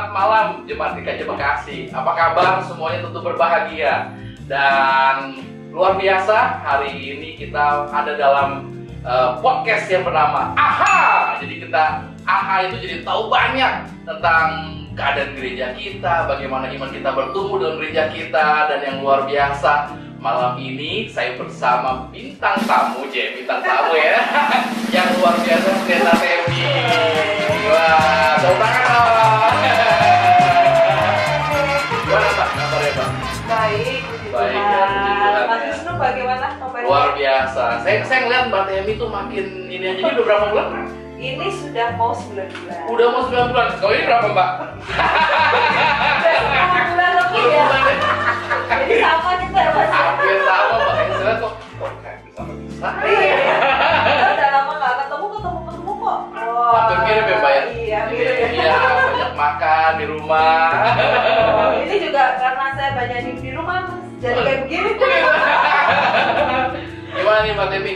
Selamat malam Jemaat GKJ Bekasi. Apa kabar semuanya? Tentu berbahagia. Dan luar biasa, hari ini kita ada dalam podcast yang bernama AHA. Jadi kita AHA itu jadi tahu banyak tentang keadaan gereja kita, bagaimana iman kita bertumbuh dalam gereja kita. Dan yang luar biasa, malam ini saya bersama bintang tamu ya, yang luar biasa, Pendeta Temi. Wah, tepuk tangan dong. Gimana Pak, kabarnya Pak? Baik, Baik ya, puji Tuhan. Mas Wisnu bagaimana kabarnya? Luar biasa. Saya ngeliat Mbak Temi tuh makin ini aja. Ini udah berapa bulan? Ini sudah mau 9 bulan. Udah mau 9 bulan. Kalau ini berapa Mbak? Udah 10 bulan lebih ya. Jadi sama kita ya Mas. Hampir sama Mbak. Saya kok kayak bisa. Iya. Kita udah lama nggak ketemu kok. Hampir mirip ya Mbak ya? Iya, mirip ya. Iya, banyak makan di rumah. Ini juga karena saya banyak di rumah Mas. Jadi kayak begini. Gimana nih Mbak Temi?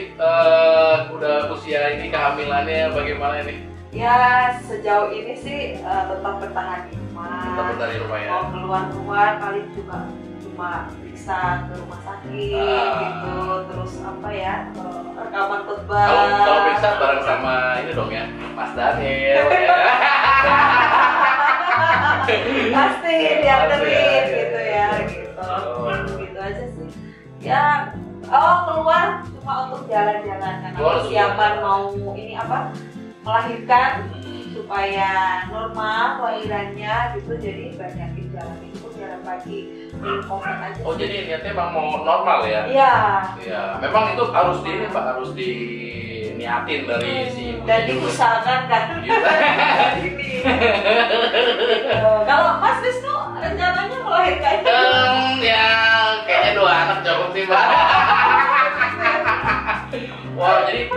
Udah usia ini kehamilannya bagaimana ini? Ya sejauh ini sih tetap bertahan di rumah. Tetap bertahan di rumah ya? Mau keluar kali juga cuma periksa ke rumah sakit gitu. Terus apa ya, rekaman khotbah. Kalau periksa bareng sama ini dong ya, Mas Daniel ya. Pasti dianterin gitu ya, gitu. Gitu aja sih. Ya, keluar cuma untuk jalan-jalan karena persiapan mau ini apa? Melahirkan supaya normal kelahirannya gitu, jadi banyakin jalan itu pun jalan pagi minum obat aja. Oh jadi niatnya emang mau normal ya? Iya. Iya, memang itu harus di ini Pak, harus diniatin dari si ibu. Dan diusahakan kan. Ini. Kalau Mas Wisnu rencananya melahirkan? Ya kayaknya 2 anak cukup sih Pak. Wah, jadi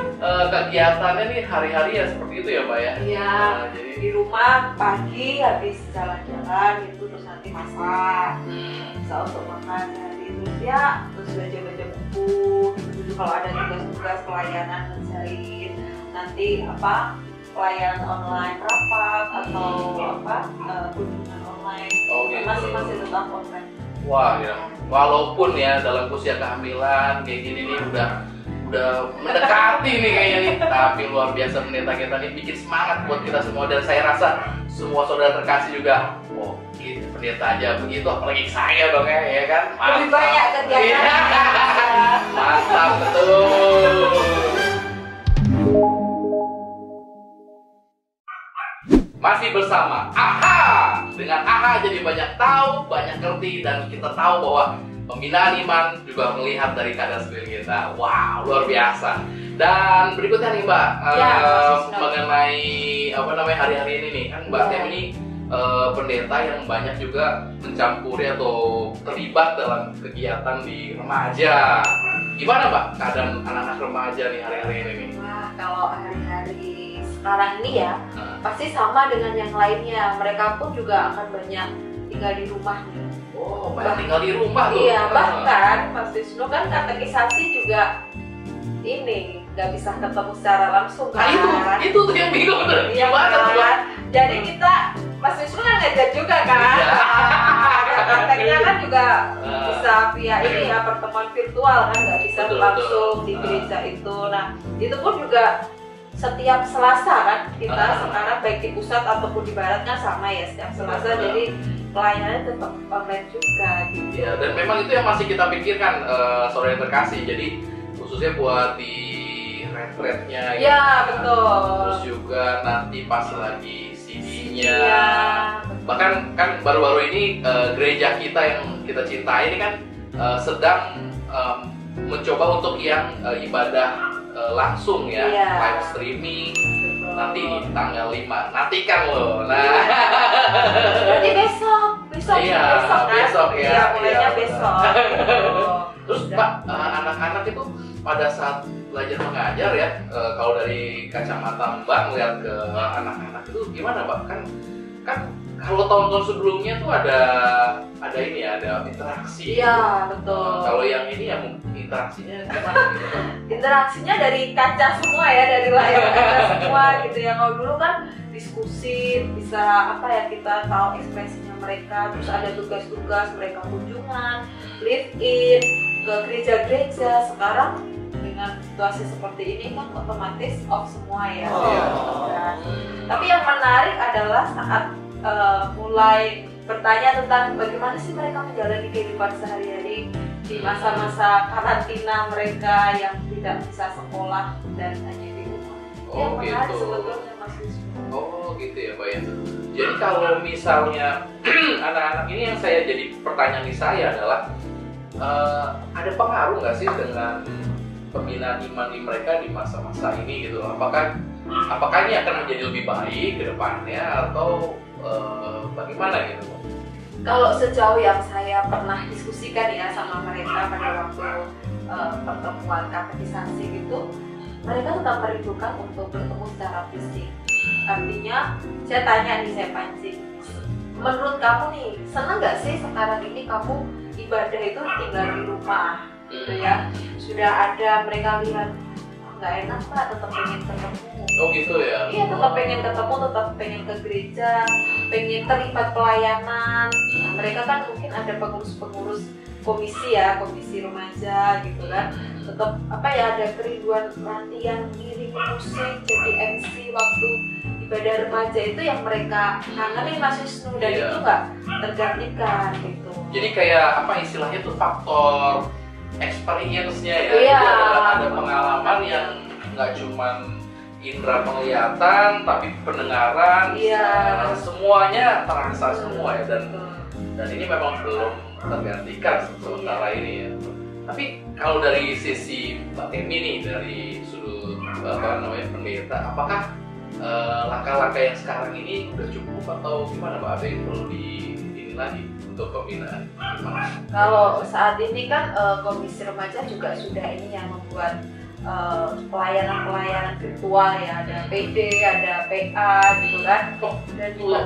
kegiatannya nih hari-hari ya seperti itu ya Pak ya? Iya, jadi di rumah pagi habis jalan-jalan gitu, terus nanti masak, bisa untuk makan hari terus ya, terus baca-baca buku gitu. Kalau ada tugas-tugas pelayanan ngerjain, nanti apa pelayanan online rapat atau apa kunjungan online. Oh, gitu. Masih tetap online. wah ya, walaupun ya dalam usia kehamilan kayak gini nih udah mendekati nih kayaknya nih, tapi luar biasa pendeta kita nih bikin semangat buat kita semua. Dan saya rasa semua saudara terkasih juga, oh gitu, pendeta aja begitu, apalagi saya dong ya kan? Lebih banyak kegiatan. Iya. Mantap betul. Masih bersama AHA. Dengan AHA jadi banyak tahu, banyak ngerti, dan kita tahu bahwa pembinaan iman juga melihat dari keadaan sekeliling kita. Wow, luar biasa. Dan berikutnya nih Mbak, mengenai apa namanya hari-hari ini nih, kan Mbak Tem ini pendeta yang banyak juga mencampuri atau terlibat dalam kegiatan di remaja. Gimana Mbak keadaan anak-anak remaja nih hari-hari ini nih? Wah, kalau hari-hari sekarang ini ya, pasti sama dengan yang lainnya. Mereka pun juga akan banyak tinggal di rumah nih. Oh, banyak tinggal di rumah tuh. Iya, bahkan Mas Wisnu kan katekisasi juga ini nggak bisa ketemu secara langsung kan? Itu tuh yang bingung tuh. Iya kan? Jadi kita Mas Wisnu kan ngajar juga kan? Iya. Prakteknya kan juga bisa via ini ya, pertemuan virtual kan, nggak bisa langsung di gereja itu. Nah, itu pun juga setiap Selasa kan kita sekarang baik di pusat ataupun di barat kan sama ya, setiap Selasa. Jadi pelayanannya tetap online juga gitu. Ya, dan memang itu yang masih kita pikirkan, saudara yang terkasih. Jadi khususnya buat di retretnya ya, betul. Terus juga nanti pas lagi CD-nya. Ya, bahkan kan baru-baru ini gereja kita yang kita cintai ini kan sedang mencoba untuk yang ibadah langsung ya, live streaming. Nanti di tanggal 5, nantikan loh. Nah, berarti besok iya, kan? besok ya. Iya, mulainya Iya, besok. Terus Pak, anak-anak itu pada saat belajar mengajar ya, kalau dari kacamata Mbak melihat ke anak-anak itu gimana Pak? Kan kalau tahun-tahun sebelumnya tuh ada ini ya, ada interaksi. Iya, betul. Kalau yang ini ya interaksinya gimana gitu Pak? Interaksinya dari kaca semua ya, dari layar kaca semua gitu ya. Kalau dulu kan di diskusi, bisa apa ya, kita tahu ekspresinya mereka. Terus ada tugas-tugas mereka kunjungan, live in ke gereja-gereja. Sekarang dengan situasi seperti ini kan otomatis off semua ya. Tapi yang menarik adalah saat mulai bertanya tentang bagaimana sih mereka menjalani kehidupan sehari-hari di masa-masa karantina mereka yang tidak bisa sekolah dan hanya di rumah. Yang menarik sebetulnya Mas Wisnu. Oh gitu ya Mbak ya. Jadi kalau misalnya anak-anak ini, yang saya jadi pertanyaan di saya adalah ada pengaruh nggak sih dengan pembinaan iman di mereka di masa-masa ini gitu? Apakah ini akan menjadi lebih baik ke depannya atau bagaimana gitu? Kalau sejauh yang saya pernah diskusikan ya sama mereka pada waktu pertemuan katekisasi gitu, mereka tetap merindukan untuk bertemu secara fisik. Artinya saya tanya nih, saya pancing, menurut kamu nih senang nggak sih sekarang ini kamu ibadah itu tinggal di rumah gitu ya? Sudah ada mereka lihat nggak enak Pak, tetap pengen ketemu. Oh gitu ya? Iya, tetap pengen ketemu, tetap pengen ke gereja, pengen terlibat pelayanan. Nah, mereka kan mungkin ada pengurus-pengurus komisi ya, komisi remaja gitu kan. Tetap apa ya, ada kerinduan latihan ngiring musik, jadi MC waktu ibadah remaja itu yang mereka kangenin Mas Wisnu, dan itu nggak tergantikan gitu. Jadi kayak apa istilahnya tuh, faktor experience-nya ya. Iya. Ada pengalaman yang nggak cuman indera penglihatan tapi pendengaran, semuanya terasa semua ya, dan ini memang belum tergantikan sementara ini ya. Tapi kalau dari sisi Mbak Temi nih, dari sudut pendeta, apakah langkah-langkah yang sekarang ini udah cukup atau gimana Mbak? Ada yang perlu ini lagi untuk pembinaan? Kalau saat ini kan komisi remaja juga sudah ini yang membuat pelayanan virtual ya, ada PD, ada PA gitu kan. Dan juga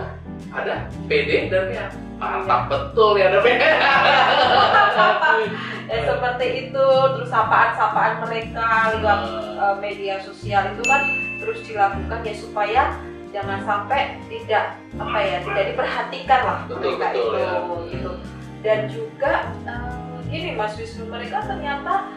ada PD dan PA. Mantap betul ya, ada PA. Ya seperti itu. Terus sapaan-sapaan mereka lewat media sosial itu kan terus dilakukan ya, supaya jangan sampai tidak diperhatikan lah mereka itu ya. Gitu. Dan juga gini Mas Wisnu, mereka ternyata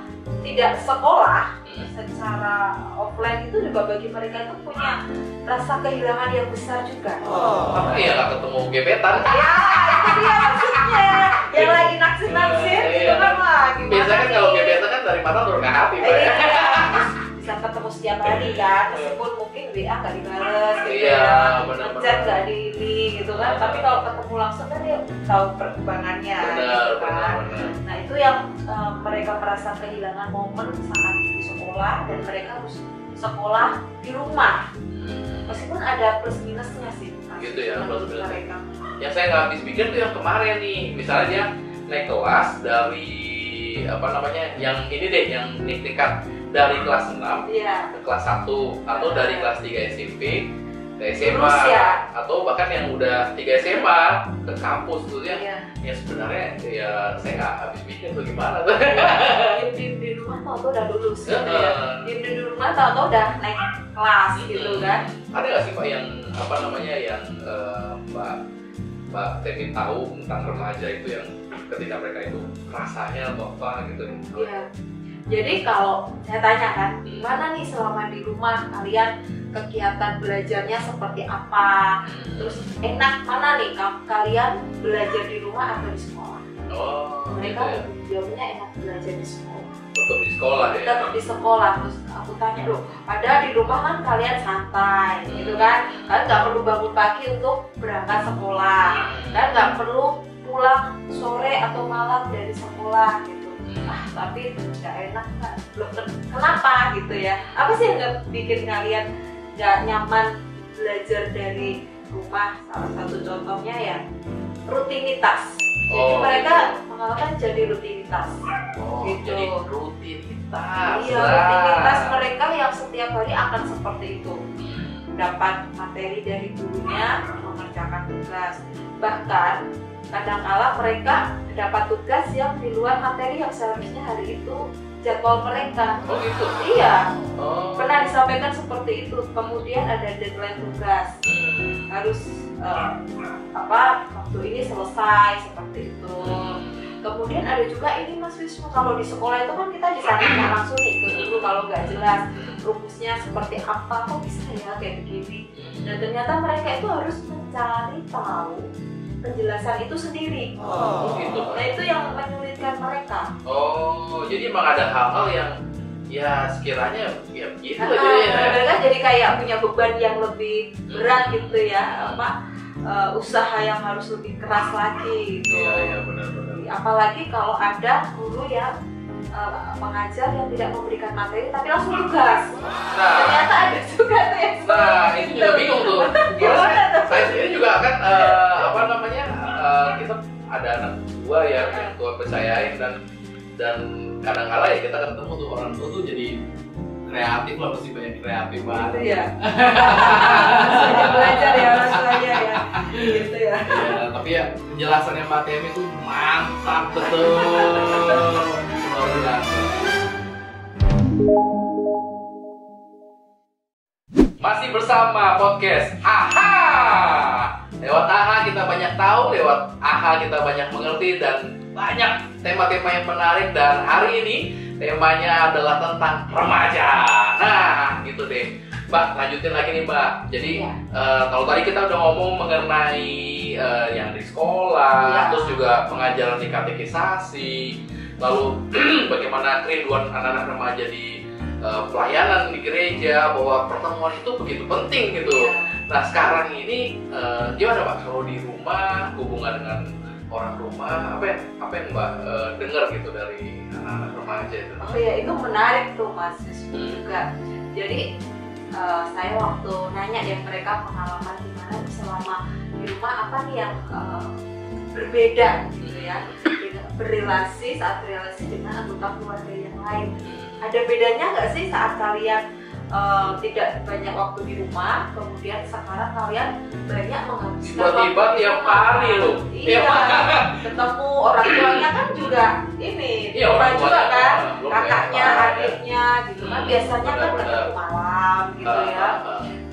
tidak sekolah secara offline itu juga bagi mereka itu punya rasa kehilangan yang besar juga. Apa ya, nggak ketemu gebetan? Ya itu dia maksudnya, yang lagi naksir-naksir gitu kan lah. Biasanya kan kalau gebetan kan dari mata turun ke hati Pak. Bisa ketemu setiap hari kan, meskipun mungkin WA nggak dibales gitu ya, chat nggak di ini gitu kan, tapi kalau ketemu langsung kan dia tahu perkembangannya gitu kan. Nah itu yang mereka merasa kehilangan momen saat di sekolah, dan mereka harus sekolah di rumah, meskipun ada plus minusnya sih gitu ya, plus minus mereka. Yang saya nggak habis pikir tuh yang kemarin nih, misalnya dia naik kelas dari yang ini deh, yang tingkat dari kelas 6 ke kelas 1 atau dari kelas 3 SMP ke SMA atau bahkan yang udah 3 SMA ke kampus tuh ya. Ya sebenarnya ya saya nggak habis pikir tuh gimana tuh. Di rumah tau udah lulus gitu ya. Di rumah tau udah naik kelas gitu kan. Ada nggak sih Pak yang yang Mbak Temi tahu tentang remaja itu yang ketika mereka itu rasanya atau apa gitu? Iya. Jadi kalau saya tanya kan, gimana nih selama di rumah kalian kegiatan belajarnya seperti apa? Terus enak mana nih kalian belajar di rumah atau di sekolah? Mereka jawabnya enak belajar di sekolah. Tetap di sekolah ya? Tetap di sekolah. Terus aku tanya loh, padahal di rumah kan kalian santai gitu kan? Kalian nggak perlu bangun pagi untuk berangkat sekolah, kalian nggak perlu pulang sore atau malam dari sekolah gitu. Tapi nggak enak Kak. Kenapa gitu ya? Apa sih yang nggak bikin kalian nggak nyaman belajar dari rumah? Salah satu contohnya ya rutinitas. Jadi mereka mengalami jadi rutinitas. Gitu. Jadi rutinitas. Iya, rutinitas mereka yang setiap hari akan seperti itu. Dapat materi dari gurunya, mengerjakan tugas. Bahkan kadang-kala mereka dapat tugas yang di luar materi yang seharusnya hari itu jadwal mereka. Oh gitu? Iya. Oh. Pernah disampaikan seperti itu. Kemudian ada deadline tugas. Harus waktu ini selesai seperti itu. Kemudian ada juga ini Mas Wisnu, kalau di sekolah itu kan kita disampaikan langsung nih ke guru kalau nggak jelas rumusnya seperti apa, kok bisa ya kayak begini. Dan ternyata mereka itu harus mencari tahu penjelasan itu sendiri. Oh gitu. Nah itu yang menyulitkan mereka. Oh, jadi emang ada hal-hal yang ya sekiranya ya begitu aja ya. Mereka jadi kayak punya beban yang lebih berat gitu ya, usaha yang harus lebih keras lagi gitu. Iya benar-benar. Apalagi kalau ada guru yang pengajar yang tidak memberikan materi tapi langsung tugas. Ternyata ada juga tuh yang itu juga bingung tuh. Saya sendiri juga kan kita ada anak tua ya, yang tua percayain dan kadang-kala ya kita ketemu tuh orang tua tuh jadi kreatif lah, mesti banyak kreatif banget. Gitu ya. Banyak belajar ya orang tuanya ya. Gitu ya. Ya, tapi ya penjelasannya Mbak Temi itu mantap betul. Luar biasa. Masih bersama podcast AHA. Lewat AHA kita banyak tahu, lewat AHA kita banyak mengerti dan banyak tema-tema yang menarik, dan hari ini temanya adalah tentang remaja. Nah, gitu deh. Mbak, lanjutin lagi nih Mbak. Jadi kalau tadi kita udah ngomong mengenai yang di sekolah, terus juga pengajaran di katekisasi, lalu bagaimana kerinduan anak-anak remaja di pelayanan di gereja, bahwa pertemuan itu begitu penting gitu. Nah sekarang ini gimana Mbak kalau di rumah, hubungan dengan orang rumah, apa yang Mbak dengar gitu dari anak-anak remaja itu? Oh ya, itu menarik tuh Mas juga. Jadi saya waktu nanya ya mereka pengalaman gimana selama di rumah, apa nih yang berbeda gitu ya, saat berrelasi dengan anggota keluarga yang lain. Ada bedanya nggak sih saat kalian tidak banyak waktu di rumah, kemudian sekarang kalian banyak menghabiskan tiba-tiba tiap hari loh. Iya, ketemu orang tuanya kan juga ini, orang juga kan, kakaknya, adiknya gitu kan, biasanya kan ketemu malam gitu ya.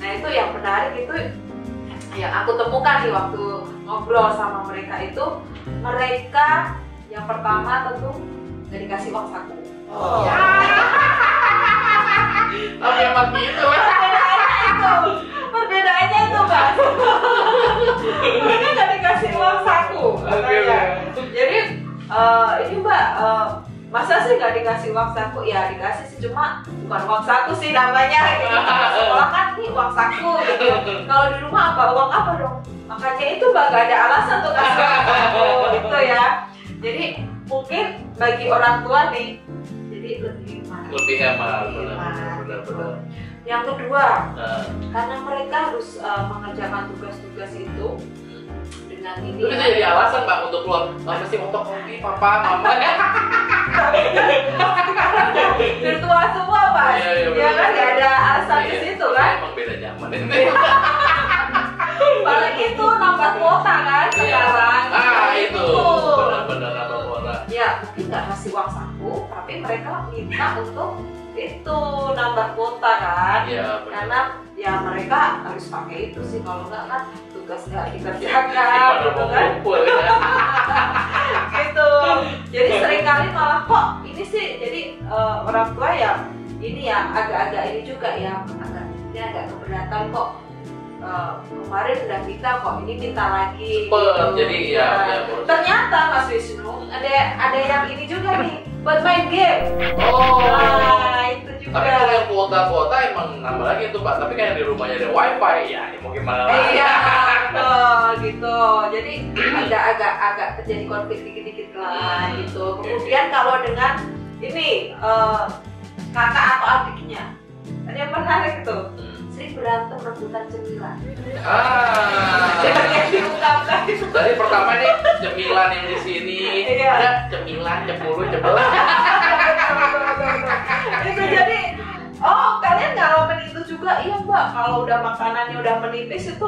Nah itu yang menarik itu yang aku temukan di waktu ngobrol sama mereka itu, mereka yang pertama tentu nggak dikasih uang saku. Tapi emang gitu perbedaannya itu Mbak. Mereka nggak dikasih uang saku katanya. Jadi ini Mbak, masa sih nggak dikasih uang saku? Ya dikasih sih, cuma bukan uang saku sih namanya gitu. Sekolah kan ini uang saku gitu. Kalau di rumah apa, uang apa dong? Makanya itu Mbak, nggak ada alasan untuk kasih uang saku gitu ya. Jadi mungkin bagi orang tua nih, jadi lebih hemat. Benar. Yang kedua, karena mereka harus mengerjakan tugas-tugas itu dengan ini. Itu jadi alasan Mbak untuk keluar, mesti untuk kopi papa, mama. Virtual semua Pak. Ya kan nggak ada alasan di situ kan. Emang beda zaman. Paling itu nambah kuota kan sekarang. Itu benar-benar nambah kuota. Ya mungkin nggak kasih uang saku, tapi mereka minta untuk itu nambah kuota kan. Karena ya mereka harus pakai itu sih, kalau nggak kan tugas nggak dikerjakan gitu kan. Gitu. Jadi seringkali malah kok ini sih, jadi orang tua ya ini ya agak-agak ini juga ya, agak keberatan kok. Kemarin udah minta kok, ini minta lagi. Jadi ya. Ternyata Mas Wisnu ada yang ini juga nih, buat main game. Nah, itu juga. Tapi kalau yang kuota emang nambah lagi tuh Pak. Tapi kayak di rumahnya ada wifi, ya mau gimana lagi? Iya, betul gitu. Jadi agak terjadi konflik dikit-dikit lah gitu. Kemudian kalau dengan ini kakak atau adiknya, ada yang menarik tuh. Sering berantem rebutan cemilan. Yang diungkapkan. Jadi pertama nih cemilan yang di sini, ada cemilan, cepuluh, cebelah. Itu jadi Oh, kalian ngalamin itu juga? Iya Mbak, kalau udah makanannya udah menipis itu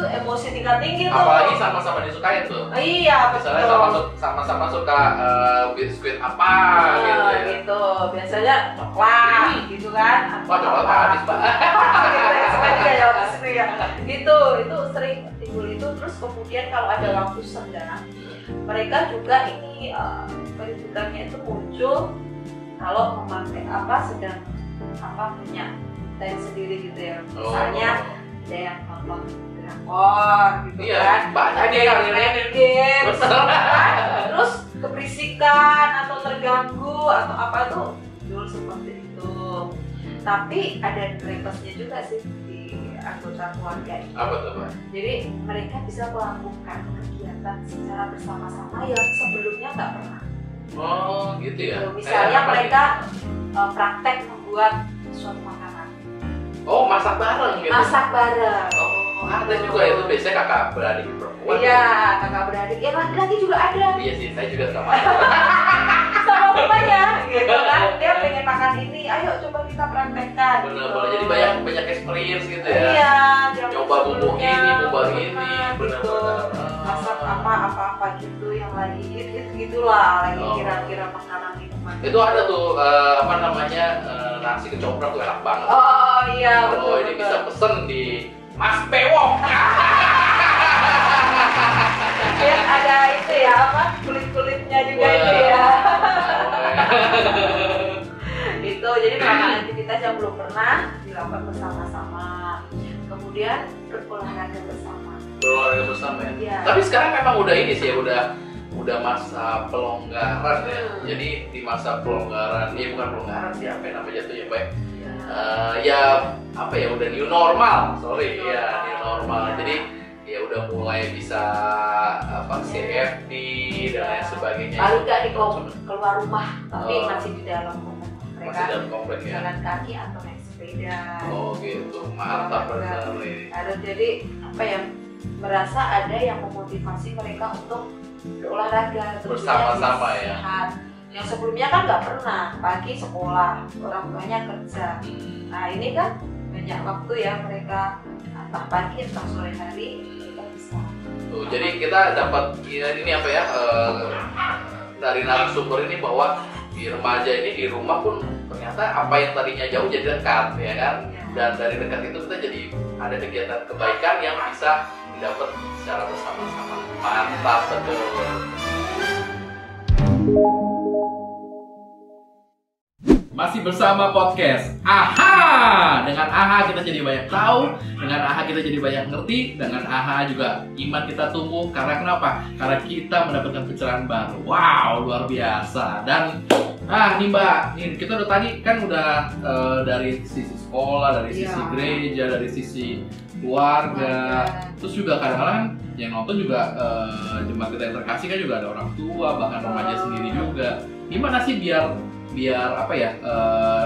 emosi tingkat tinggi tuh. Apalagi sama-sama disukain tuh. Iya, misalnya sama-sama suka biskuit apa gitu ya. Gitu, biasanya coklat gitu kan. Wah, coklat habis Mbak. Saya juga jawab itu ya. Itu sering timbul itu. Terus kemudian kalau ada waktu senggang, mereka juga ini keributannya itu muncul kalau memakai sedang punya time sendiri gitu ya. Misalnya ada yang nonton drakor gitu kan. Banyak ada yang main game terus keberisikan atau terganggu atau apa tuh muncul seperti itu. Tapi ada drivers-nya juga sih di anggota keluarga itu. Apa tuh Pak? Jadi mereka bisa melakukan kegiatan secara bersama-sama yang sebelumnya nggak pernah. Oh gitu ya. Misalnya mereka praktek membuat suatu makanan. Oh, masak bareng gitu. Masak bareng. Oh, ada juga itu biasanya kakak beradik perempuan. Iya, kakak beradik. Ya laki-laki juga ada. Iya sih, saya juga sama. Sama bapaknya, gitu kan. Dia pengen makan ini, ayo coba kita praktekkan. Bener-bener. Jadi banyak experience gitu ya. Iya. Coba bumbu ini, bumbu ini, bener-bener. Masak apa gitu yang lagi gitulah, lagi kira-kira makanan minuman. Itu ada tuh nasi kecoprak tuh enak banget. Oh iya, betul. Oh, ini bisa pesen di Mas Pewok. Ya, ada itu ya kulit-kulitnya juga itu ya. Itu jadi melakukan aktivitas yang belum pernah dilakukan bersama-sama. Kemudian berolahraga bersama. Berolahraga bersama ya. Iya. Tapi sekarang memang udah ini sih ya, udah masa pelonggaran ya. Jadi di masa pelonggaran, bukan pelonggaran sih, apa yang namanya tuh ya Pak? Udah new normal. New normal. Jadi ya udah mulai bisa CFD dan lain sebagainya. Lalu nggak keluar rumah, tapi masih di dalam rumah. Mereka masih dalam komplek ya. Jalan kaki atau naik sepeda. Oh gitu, mantap benar. Jadi merasa ada yang memotivasi mereka untuk berolahraga bersama-sama ya. Sehat. Yang sebelumnya kan nggak pernah, pagi sekolah, orang tuanya kerja. Nah ini kan banyak waktu ya mereka entah pagi entah sore hari mereka bisa. Tuh, jadi kita dapat ini dari narasumber ini bahwa di remaja ini di rumah pun ternyata apa yang tadinya jauh jadi dekat ya kan. Dan dari dekat itu kita jadi ada kegiatan kebaikan yang bisa didapat secara bersama-sama. Mantap betul. Masih bersama podcast AHA. Dengan AHA kita jadi banyak tahu, dengan AHA kita jadi banyak ngerti, dengan AHA juga iman kita tumbuh. Karena kenapa? Karena kita mendapatkan pencerahan baru. Wow, luar biasa. Dan nih Mbak, kita udah tadi kan dari sisi sekolah, dari sisi gereja, dari sisi keluarga. Terus juga kadang-kadang yang nonton juga jemaat kita yang terkasih kan juga ada orang tua, bahkan remaja sendiri juga. Gimana sih biar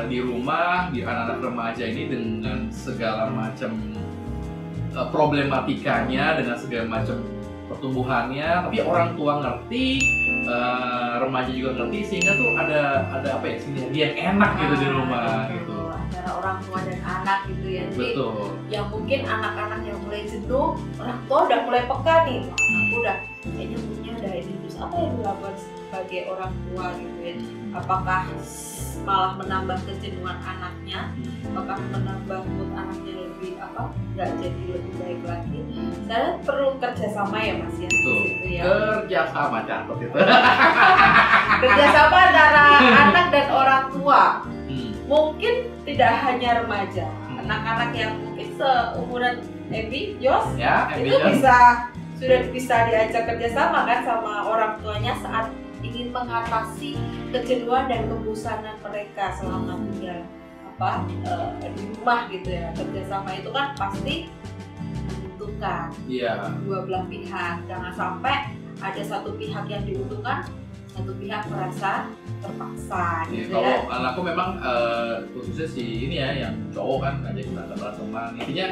di rumah, di anak-anak remaja ini dengan segala macam problematikanya, dengan segala macam pertumbuhannya, tapi orang tua ngerti, remaja juga ngerti, sehingga tuh ada sinergi yang enak gitu di rumah gitu. Antara orang tua dan anak gitu ya. Jadi betul. Yang mungkin anak-anak yang mulai jenuh, orang tua udah mulai peka nih. Aku udah kayaknya punya ini, terus apa yang dilakukan sebagai orang tua gitu ya. Apakah malah menambah kejenuhan anaknya, apakah menambah mood anaknya lebih nggak jadi lebih baik lagi. Saya perlu kerjasama ya Mas ya. Gitu ya. Kerjasama catat itu. Kerjasama antara anak dan orang tua. Mungkin tidak hanya remaja, anak-anak yang mungkin seumuran Ebi, Jos, itu sudah bisa diajak kerjasama kan sama orang tuanya saat ingin mengatasi kejenuhan dan kebosanan mereka selama tinggal di rumah gitu ya. Kerjasama itu kan pasti menguntungkan dua belah pihak. Jangan sampai ada satu pihak yang diuntungkan, satu pihak merasa terpaksa gitu ya. Kalau anakku memang khususnya si ini ya yang cowok kan ngajak kita teman-teman. Intinya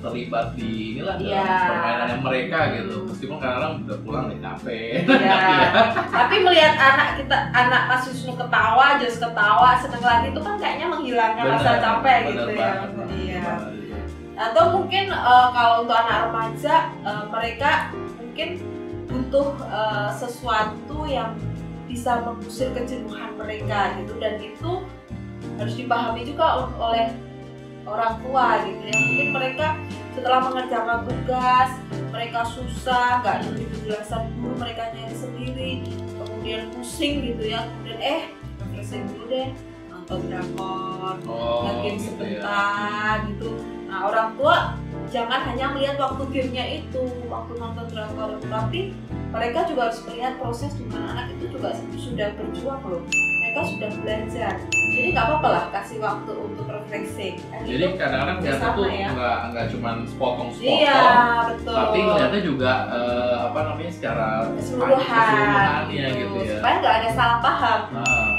terlibat di inilah dalam Iya. permainannya mereka gitu. Meskipun kadang-kadang udah pulang dari kafe. Iya. Tapi melihat anak Mas Wisnu ketawa, Jos ketawa, seneng lagi itu kan kayaknya menghilangkan rasa capek gitu ya. Iya. Atau mungkin kalau untuk anak remaja mereka mungkin butuh sesuatu yang bisa mengusir kejenuhan mereka gitu, dan itu harus dipahami juga oleh orang tua gitu ya. Mungkin mereka setelah mengerjakan tugas mereka susah, nggak diberi penjelasan dulu, mereka nyari sendiri, kemudian pusing gitu ya, kemudian refreshing dulu deh, nonton drakor, game gitu sebentar ya. gitu. Nah orang tua jangan hanya melihat waktu gamenya itu, waktu nonton drakor, tapi mereka juga harus melihat proses di mana anak itu juga sudah berjuang loh, mereka sudah belajar. Jadi nggak apa-apa lah kasih waktu untuk refreshing. Jadi kadang-kadang ternyata tuh nggak cuma sepotong-sepotong, iya, betul. tapi ternyata juga secara keseluruhan ya gitu ya. Supaya nggak ada salah paham.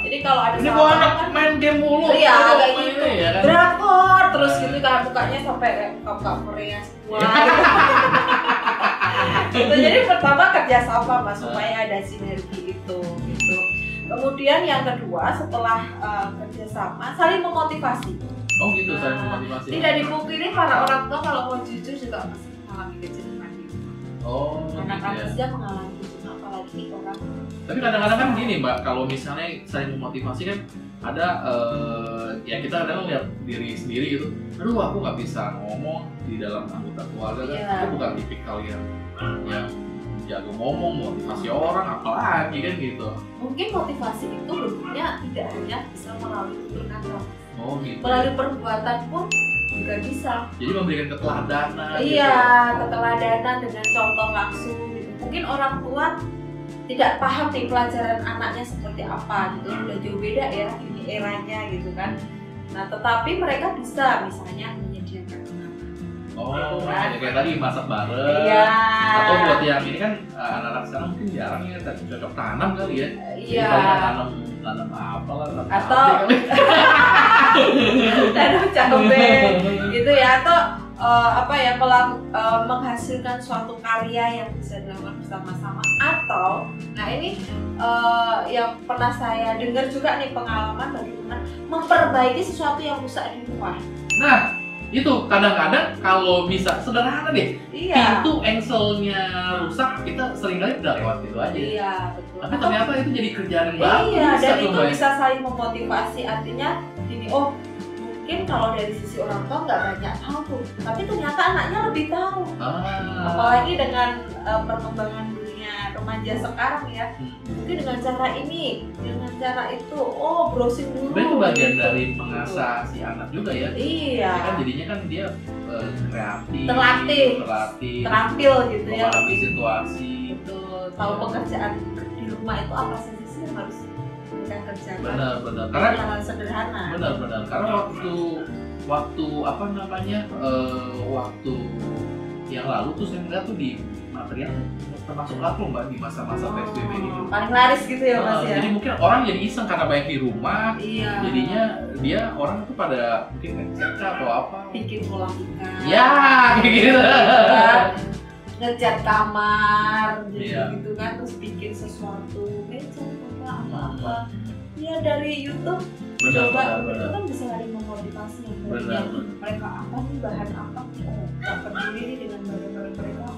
Jadi kalau ada ini salah paham anak main game mulu. Iya, kayak gitu. Ya, kan? Drakor terus gitu kan, bukanya sampai kakak Korea semua. Gitu. Jadi pertama kerjasama Mas, supaya ada sinergi itu gitu. Kemudian yang kedua setelah kerjasama saling memotivasi. Oh gitu, saling memotivasi. Tidak dipungkiri para orang tua kalau mau jujur juga masih mengalami kejenuhan gitu. Oh, Anak-anak gitu ya. mengalami kejenuhan, apalagi orang. Tapi kadang-kadang kan gini Mbak, kalau misalnya saling memotivasi kan ada ya kita kadang lihat diri sendiri gitu. Aduh aku nggak bisa ngomong di dalam anggota keluarga kan. Iya. Aku bukan tipikal yang jago ngomong, motivasi orang, apalagi kan gitu. Mungkin motivasi itu bentuknya tidak hanya bisa melalui tutur kata, Oh gitu. melalui perbuatan pun juga bisa. Jadi memberikan keteladanan. Iya, keteladanan dengan contoh langsung gitu. Mungkin orang tua tidak paham nih pelajaran anaknya seperti apa gitu, udah jauh beda ya ini eranya gitu kan. Nah tetapi mereka bisa misalnya menyediakan makanan. Oh, ya kayak tadi masak bareng. Iya. Atau buat yang ini kan anak-anak sekarang mungkin jarang ya cocok tanam kali ya. Iya. Tanam apa lah. Atau tanam cabai gitu ya, atau menghasilkan suatu karya yang bisa dilakukan bersama-sama. Atau nah ini yang pernah saya dengar juga nih pengalaman bagaimana memperbaiki sesuatu yang rusak di rumah. Nah itu kadang-kadang kalau bisa sederhana deh, Iya. pintu engselnya rusak, kita seringkali udah lewat itu aja. Iya betul. Tapi ternyata itu jadi kerjaan yang bagus. Iya, dan itu Mbak. bisa saling memotivasi. Artinya gini, oh mungkin kalau dari sisi orang tua nggak banyak tahu tuh, tapi ternyata anaknya lebih tahu. Apalagi dengan perkembangan dunia remaja sekarang ya, mungkin dengan cara ini, dengan cara itu, browsing dulu. Sebenarnya itu bagian gitu. dari mengasah si anak juga ya. Iya. Ya kan jadinya kan dia kreatif, Terlatih. Terampil gitu ya. memahami situasi. Itu tahu pekerjaan di rumah itu apa sih yang harus kita kerjakan. Benar. Karena hal sederhana. benar. Karena waktu waktu yang lalu tuh saya melihat tuh di material termasuk laku Mbak di masa-masa PSBB ini. Paling laris gitu ya Mas ya. Jadi mungkin orang jadi iseng karena banyak di rumah. Iya. Jadinya orang tuh pada mungkin ngecat atau apa. Bikin kolam ikan. Ya, kayak gitu. Ngecat kamar, Iya. gitu kan, terus bikin sesuatu meja apa. Ya dari YouTube coba itu kan bisa ada memotivasi yang Benar. mereka apa nih, bahan apa, nggak peduli nih dengan barang-barang mereka.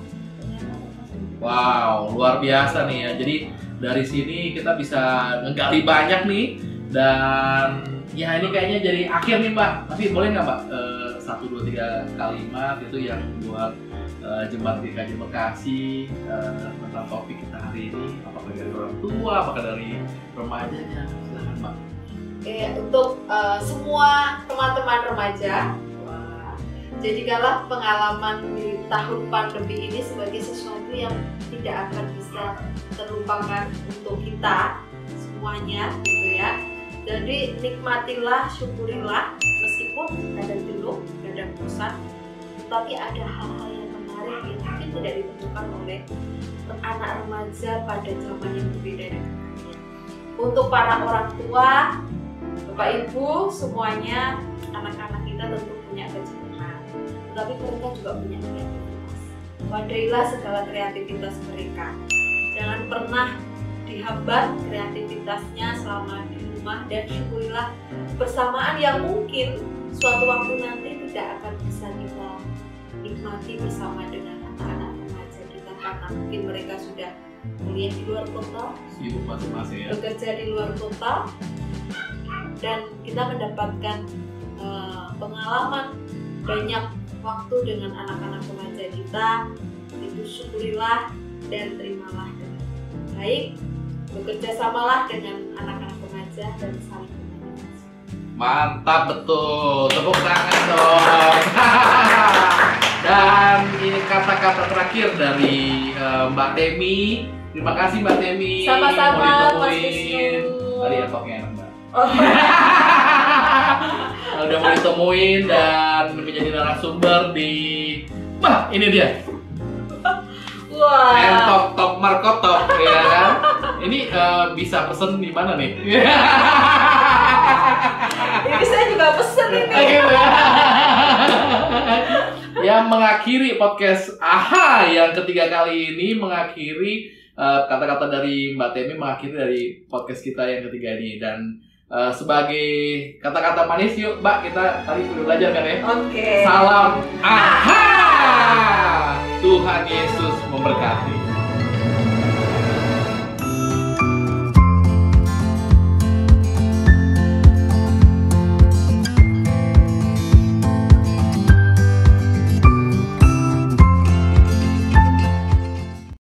Wow, luar biasa nih ya. Jadi dari sini kita bisa menggali banyak nih, dan ya ini kayaknya jadi akhir nih Mbak. Tapi boleh nggak Mbak 1, 2, 3 kalimat itu yang buat Jemaat GKJ Bekasi tentang topik kita hari ini, apakah dari orang tua, apakah dari remajanya, silakan Mbak. Untuk semua teman-teman remaja, jadikanlah pengalaman di tahun pandemi ini sebagai sesuatu yang tidak akan bisa terlupakan untuk kita semuanya gitu ya. Jadi nikmatilah, syukurilah, meskipun kadang jenuh, kadang bosan, tapi ada hal-hal yang menarik yang mungkin tidak ditemukan oleh anak remaja pada zaman yang berbeda dengan kalian. Untuk para orang tua, Bapak Ibu semuanya, anak-anak kita tentu punya kejenuhan. tetapi mereka juga punya kreativitas. Wadailah segala kreativitas mereka. Jangan pernah dihambat kreativitasnya selama di rumah, dan syukurilah bersamaan yang mungkin suatu waktu nanti tidak akan bisa kita nikmati bersama dengan anak-anak remaja kita, karena mungkin mereka sudah kuliah di luar kota, sibuk masing-masing ya, bekerja di luar kota, dan kita mendapatkan pengalaman banyak waktu dengan anak-anak remaja kita. Itu syukurilah dan terimalah dengan baik, bekerja samalah dengan anak-anak remaja dan saling komunikasi. Mantap betul, tepuk tangan dong. Dan ini kata-kata terakhir dari Mbak Temi. Terima kasih Mbak Temi. Sama-sama Mas Wisnu. Tadi ya toknya enak Mbak. Udah mau ditemuin dan menjadi narasumber di ini dia. Wah. Entok Top Markotop ya kan. Ini bisa pesen di mana nih? Ini saya juga pesen ini. Yang mengakhiri podcast AHA yang ketiga kali ini, mengakhiri kata-kata dari Mbak Temi, mengakhiri dari podcast kita yang ketiga ini. Dan sebagai kata-kata manis, yuk Mbak, kita tadi udah belajar kan ya? Oke. Salam AHA. Tuhan Yesus memberkati.